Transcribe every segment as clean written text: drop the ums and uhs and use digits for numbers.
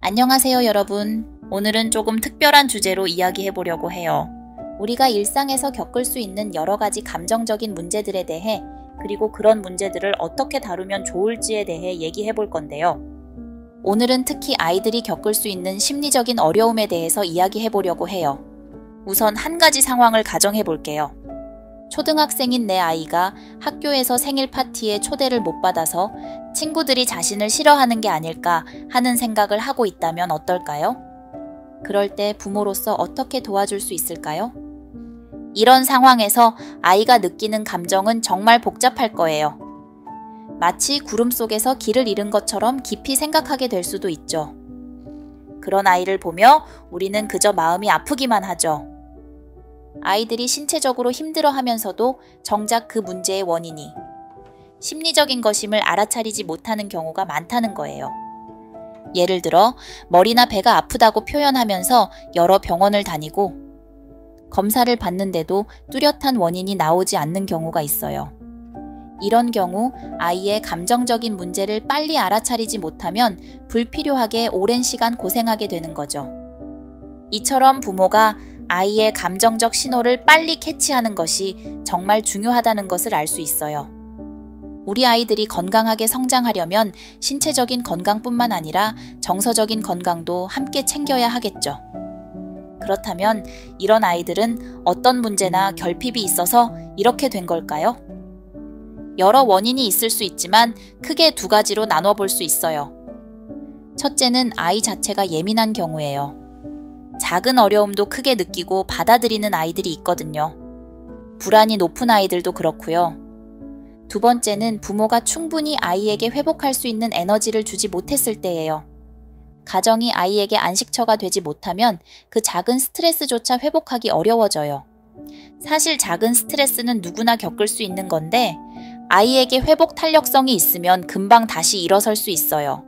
안녕하세요, 여러분. 오늘은 조금 특별한 주제로 이야기해 보려고 해요. 우리가 일상에서 겪을 수 있는 여러 가지 감정적인 문제들에 대해, 그리고 그런 문제들을 어떻게 다루면 좋을지에 대해 얘기해 볼 건데요. 오늘은 특히 아이들이 겪을 수 있는 심리적인 어려움에 대해서 이야기해 보려고 해요. 우선 한 가지 상황을 가정해 볼게요. 초등학생인 내 아이가 학교에서 생일 파티에 초대를 못 받아서 친구들이 자신을 싫어하는 게 아닐까 하는 생각을 하고 있다면 어떨까요? 그럴 때 부모로서 어떻게 도와줄 수 있을까요? 이런 상황에서 아이가 느끼는 감정은 정말 복잡할 거예요. 마치 구름 속에서 길을 잃은 것처럼 깊이 생각하게 될 수도 있죠. 그런 아이를 보며 우리는 그저 마음이 아프기만 하죠. 아이들이 신체적으로 힘들어하면서도 정작 그 문제의 원인이 심리적인 것임을 알아차리지 못하는 경우가 많다는 거예요. 예를 들어 머리나 배가 아프다고 표현하면서 여러 병원을 다니고 검사를 받는데도 뚜렷한 원인이 나오지 않는 경우가 있어요. 이런 경우 아이의 감정적인 문제를 빨리 알아차리지 못하면 불필요하게 오랜 시간 고생하게 되는 거죠. 이처럼 부모가 아이의 감정적 신호를 빨리 캐치하는 것이 정말 중요하다는 것을 알 수 있어요. 우리 아이들이 건강하게 성장하려면 신체적인 건강뿐만 아니라 정서적인 건강도 함께 챙겨야 하겠죠. 그렇다면 이런 아이들은 어떤 문제나 결핍이 있어서 이렇게 된 걸까요? 여러 원인이 있을 수 있지만 크게 두 가지로 나눠볼 수 있어요. 첫째는 아이 자체가 예민한 경우예요. 작은 어려움도 크게 느끼고 받아들이는 아이들이 있거든요. 불안이 높은 아이들도 그렇고요. 두 번째는 부모가 충분히 아이에게 회복할 수 있는 에너지를 주지 못했을 때예요. 가정이 아이에게 안식처가 되지 못하면 그 작은 스트레스조차 회복하기 어려워져요. 사실 작은 스트레스는 누구나 겪을 수 있는 건데 아이에게 회복 탄력성이 있으면 금방 다시 일어설 수 있어요.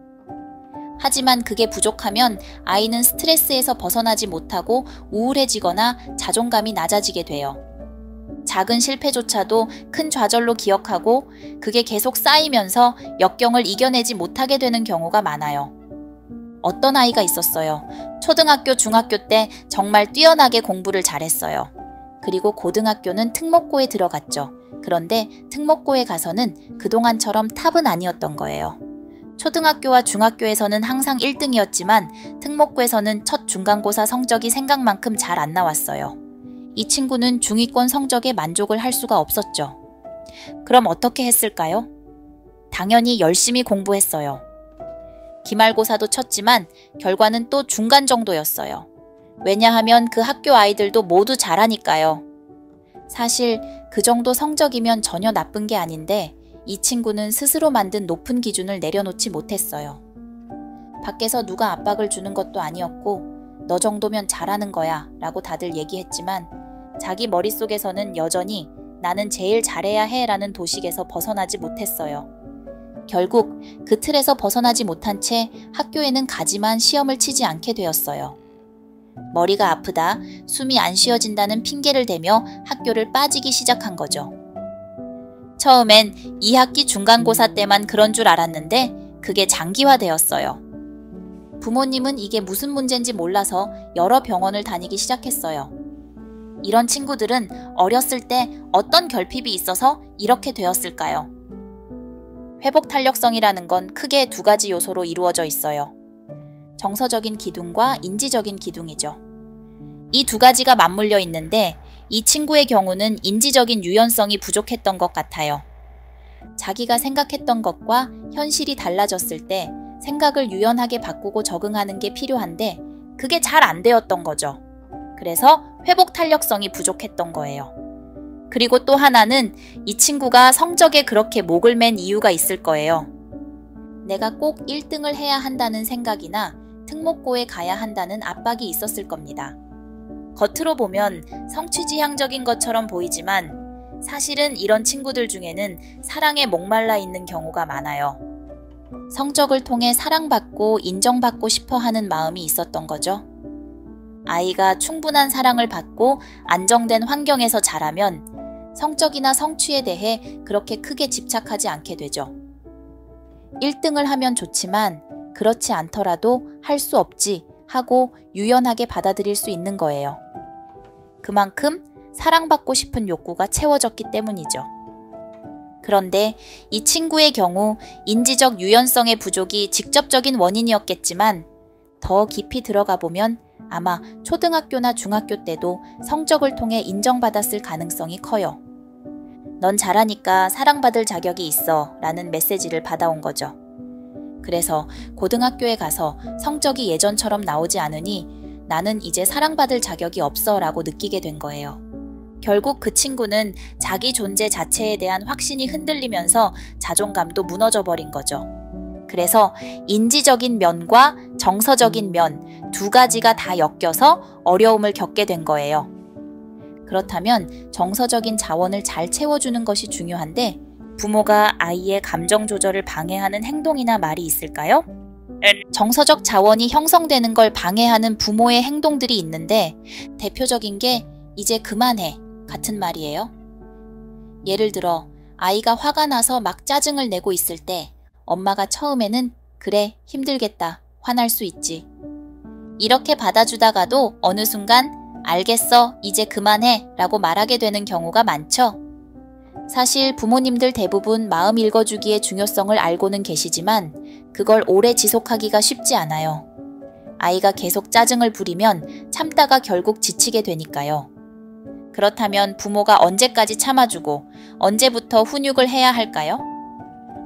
하지만 그게 부족하면 아이는 스트레스에서 벗어나지 못하고 우울해지거나 자존감이 낮아지게 돼요. 작은 실패조차도 큰 좌절로 기억하고 그게 계속 쌓이면서 역경을 이겨내지 못하게 되는 경우가 많아요. 어떤 아이가 있었어요. 초등학교, 중학교 때 정말 뛰어나게 공부를 잘했어요. 그리고 고등학교는 특목고에 들어갔죠. 그런데 특목고에 가서는 그동안처럼 탑은 아니었던 거예요. 초등학교와 중학교에서는 항상 1등이었지만 특목고에서는 첫 중간고사 성적이 생각만큼 잘 안 나왔어요. 이 친구는 중위권 성적에 만족을 할 수가 없었죠. 그럼 어떻게 했을까요? 당연히 열심히 공부했어요. 기말고사도 쳤지만 결과는 또 중간 정도였어요. 왜냐하면 그 학교 아이들도 모두 잘하니까요. 사실 그 정도 성적이면 전혀 나쁜 게 아닌데 이 친구는 스스로 만든 높은 기준을 내려놓지 못했어요. 밖에서 누가 압박을 주는 것도 아니었고 너 정도면 잘하는 거야 라고 다들 얘기했지만 자기 머릿속에서는 여전히 나는 제일 잘해야 해 라는 도식에서 벗어나지 못했어요. 결국 그 틀에서 벗어나지 못한 채 학교에는 가지만 시험을 치지 않게 되었어요. 머리가 아프다, 숨이 안 쉬어진다는 핑계를 대며 학교를 빠지기 시작한 거죠. 처음엔 2학기 중간고사 때만 그런 줄 알았는데 그게 장기화되었어요. 부모님은 이게 무슨 문제인지 몰라서 여러 병원을 다니기 시작했어요. 이런 친구들은 어렸을 때 어떤 결핍이 있어서 이렇게 되었을까요? 회복 탄력성이라는 건 크게 두 가지 요소로 이루어져 있어요. 정서적인 기둥과 인지적인 기둥이죠. 이 두 가지가 맞물려 있는데 이 친구의 경우는 인지적인 유연성이 부족했던 것 같아요. 자기가 생각했던 것과 현실이 달라졌을 때 생각을 유연하게 바꾸고 적응하는 게 필요한데 그게 잘 안 되었던 거죠. 그래서 회복 탄력성이 부족했던 거예요. 그리고 또 하나는 이 친구가 성적에 그렇게 목을 맨 이유가 있을 거예요. 내가 꼭 1등을 해야 한다는 생각이나 특목고에 가야 한다는 압박이 있었을 겁니다. 겉으로 보면 성취지향적인 것처럼 보이지만 사실은 이런 친구들 중에는 사랑에 목말라 있는 경우가 많아요. 성적을 통해 사랑받고 인정받고 싶어 하는 마음이 있었던 거죠. 아이가 충분한 사랑을 받고 안정된 환경에서 자라면 성적이나 성취에 대해 그렇게 크게 집착하지 않게 되죠. 1등을 하면 좋지만 그렇지 않더라도 할 수 없지 하고 유연하게 받아들일 수 있는 거예요. 그만큼 사랑받고 싶은 욕구가 채워졌기 때문이죠. 그런데 이 친구의 경우 인지적 유연성의 부족이 직접적인 원인이었겠지만 더 깊이 들어가 보면 아마 초등학교나 중학교 때도 성적을 통해 인정받았을 가능성이 커요. 넌 잘하니까 사랑받을 자격이 있어 라는 메시지를 받아온 거죠. 그래서 고등학교에 가서 성적이 예전처럼 나오지 않으니 나는 이제 사랑받을 자격이 없어 라고 느끼게 된 거예요. 결국 그 친구는 자기 존재 자체에 대한 확신이 흔들리면서 자존감도 무너져 버린 거죠. 그래서 인지적인 면과 정서적인 면 두 가지가 다 엮여서 어려움을 겪게 된 거예요. 그렇다면 정서적인 자원을 잘 채워주는 것이 중요한데 부모가 아이의 감정 조절을 방해하는 행동이나 말이 있을까요? 정서적 자원이 형성되는 걸 방해하는 부모의 행동들이 있는데 대표적인 게 이제 그만해 같은 말이에요. 예를 들어 아이가 화가 나서 막 짜증을 내고 있을 때 엄마가 처음에는 그래 힘들겠다 화날 수 있지 이렇게 받아주다가도 어느 순간 알겠어 이제 그만해 라고 말하게 되는 경우가 많죠. 사실 부모님들 대부분 마음 읽어주기의 중요성을 알고는 계시지만 그걸 오래 지속하기가 쉽지 않아요. 아이가 계속 짜증을 부리면 참다가 결국 지치게 되니까요. 그렇다면 부모가 언제까지 참아주고 언제부터 훈육을 해야 할까요?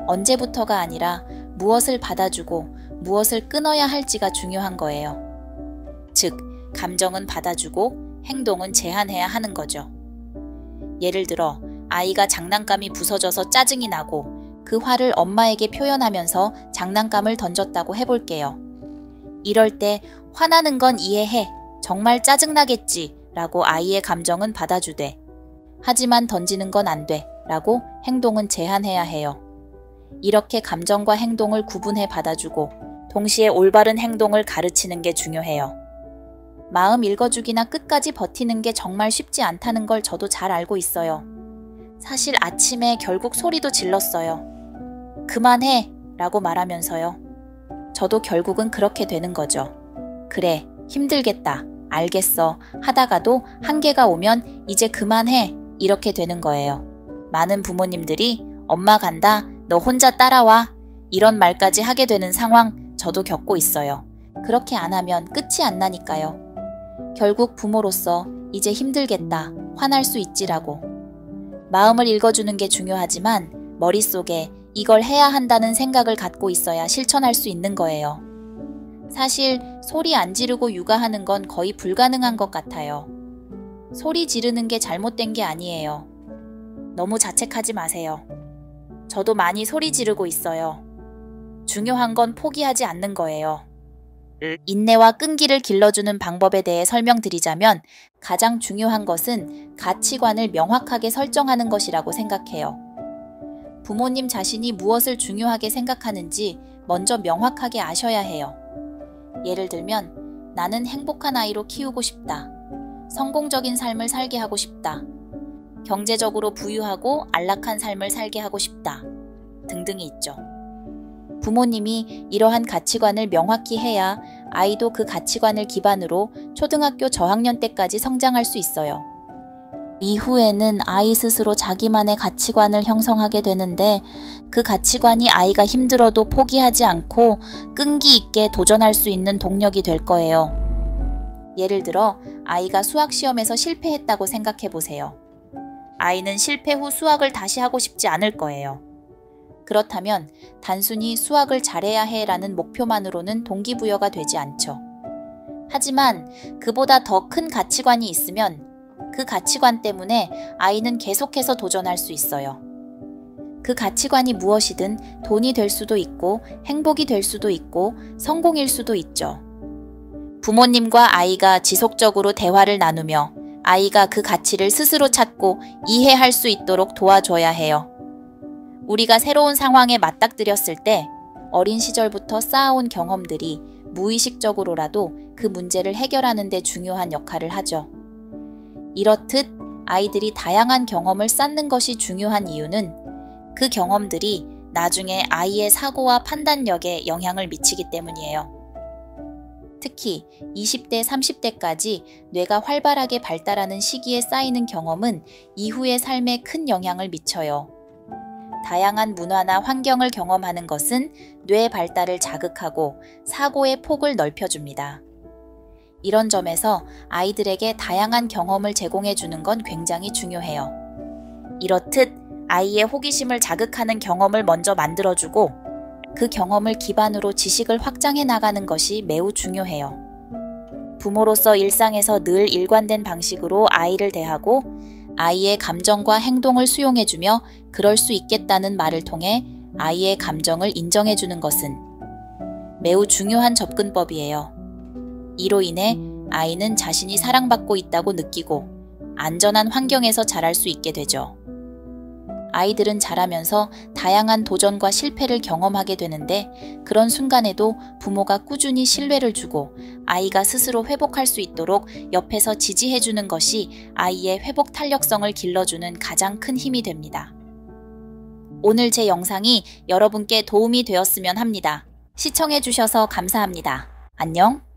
언제부터가 아니라 무엇을 받아주고 무엇을 끊어야 할지가 중요한 거예요. 즉, 감정은 받아주고 행동은 제한해야 하는 거죠. 예를 들어 아이가 장난감이 부서져서 짜증이 나고 그 화를 엄마에게 표현하면서 장난감을 던졌다고 해볼게요. 이럴 때 화나는 건 이해해. 정말 짜증나겠지. 라고 아이의 감정은 받아주되 하지만 던지는 건 안 돼. 라고 행동은 제한해야 해요. 이렇게 감정과 행동을 구분해 받아주고 동시에 올바른 행동을 가르치는 게 중요해요. 마음 읽어주기나 끝까지 버티는 게 정말 쉽지 않다는 걸 저도 잘 알고 있어요. 사실 아침에 결국 소리도 질렀어요. 그만해! 라고 말하면서요. 저도 결국은 그렇게 되는 거죠. 그래, 힘들겠다. 알겠어. 하다가도 한계가 오면 이제 그만해. 이렇게 되는 거예요. 많은 부모님들이 엄마 간다. 너 혼자 따라와. 이런 말까지 하게 되는 상황 저도 겪고 있어요. 그렇게 안 하면 끝이 안 나니까요. 결국 부모로서 이제 힘들겠다. 화날 수 있지라고. 마음을 읽어주는 게 중요하지만 머릿속에 이걸 해야 한다는 생각을 갖고 있어야 실천할 수 있는 거예요. 사실 소리 안 지르고 육아하는 건 거의 불가능한 것 같아요. 소리 지르는 게 잘못된 게 아니에요. 너무 자책하지 마세요. 저도 많이 소리 지르고 있어요. 중요한 건 포기하지 않는 거예요. 인내와 끈기를 길러주는 방법에 대해 설명드리자면 가장 중요한 것은 가치관을 명확하게 설정하는 것이라고 생각해요. 부모님 자신이 무엇을 중요하게 생각하는지 먼저 명확하게 아셔야 해요. 예를 들면 나는 행복한 아이로 키우고 싶다. 성공적인 삶을 살게 하고 싶다. 경제적으로 부유하고 안락한 삶을 살게 하고 싶다. 등등이 있죠. 부모님이 이러한 가치관을 명확히 해야 아이도 그 가치관을 기반으로 초등학교 저학년 때까지 성장할 수 있어요. 이후에는 아이 스스로 자기만의 가치관을 형성하게 되는데 그 가치관이 아이가 힘들어도 포기하지 않고 끈기 있게 도전할 수 있는 동력이 될 거예요. 예를 들어 아이가 수학 시험에서 실패했다고 생각해 보세요. 아이는 실패 후 수학을 다시 하고 싶지 않을 거예요. 그렇다면 단순히 수학을 잘해야 해라는 목표만으로는 동기부여가 되지 않죠. 하지만 그보다 더 큰 가치관이 있으면 그 가치관 때문에 아이는 계속해서 도전할 수 있어요. 그 가치관이 무엇이든 돈이 될 수도 있고 행복이 될 수도 있고 성공일 수도 있죠. 부모님과 아이가 지속적으로 대화를 나누며 아이가 그 가치를 스스로 찾고 이해할 수 있도록 도와줘야 해요. 우리가 새로운 상황에 맞닥뜨렸을 때 어린 시절부터 쌓아온 경험들이 무의식적으로라도 그 문제를 해결하는 데 중요한 역할을 하죠. 이렇듯 아이들이 다양한 경험을 쌓는 것이 중요한 이유는 그 경험들이 나중에 아이의 사고와 판단력에 영향을 미치기 때문이에요. 특히 20대, 30대까지 뇌가 활발하게 발달하는 시기에 쌓이는 경험은 이후의 삶에 큰 영향을 미쳐요. 다양한 문화나 환경을 경험하는 것은 뇌 발달을 자극하고 사고의 폭을 넓혀줍니다. 이런 점에서 아이들에게 다양한 경험을 제공해 주는 건 굉장히 중요해요. 이렇듯 아이의 호기심을 자극하는 경험을 먼저 만들어주고 그 경험을 기반으로 지식을 확장해 나가는 것이 매우 중요해요. 부모로서 일상에서 늘 일관된 방식으로 아이를 대하고 아이의 감정과 행동을 수용해주며 그럴 수 있겠다는 말을 통해 아이의 감정을 인정해주는 것은 매우 중요한 접근법이에요. 이로 인해 아이는 자신이 사랑받고 있다고 느끼고 안전한 환경에서 자랄 수 있게 되죠. 아이들은 자라면서 다양한 도전과 실패를 경험하게 되는데 그런 순간에도 부모가 꾸준히 신뢰를 주고 아이가 스스로 회복할 수 있도록 옆에서 지지해주는 것이 아이의 회복 탄력성을 길러주는 가장 큰 힘이 됩니다. 오늘 제 영상이 여러분께 도움이 되었으면 합니다. 시청해주셔서 감사합니다. 안녕!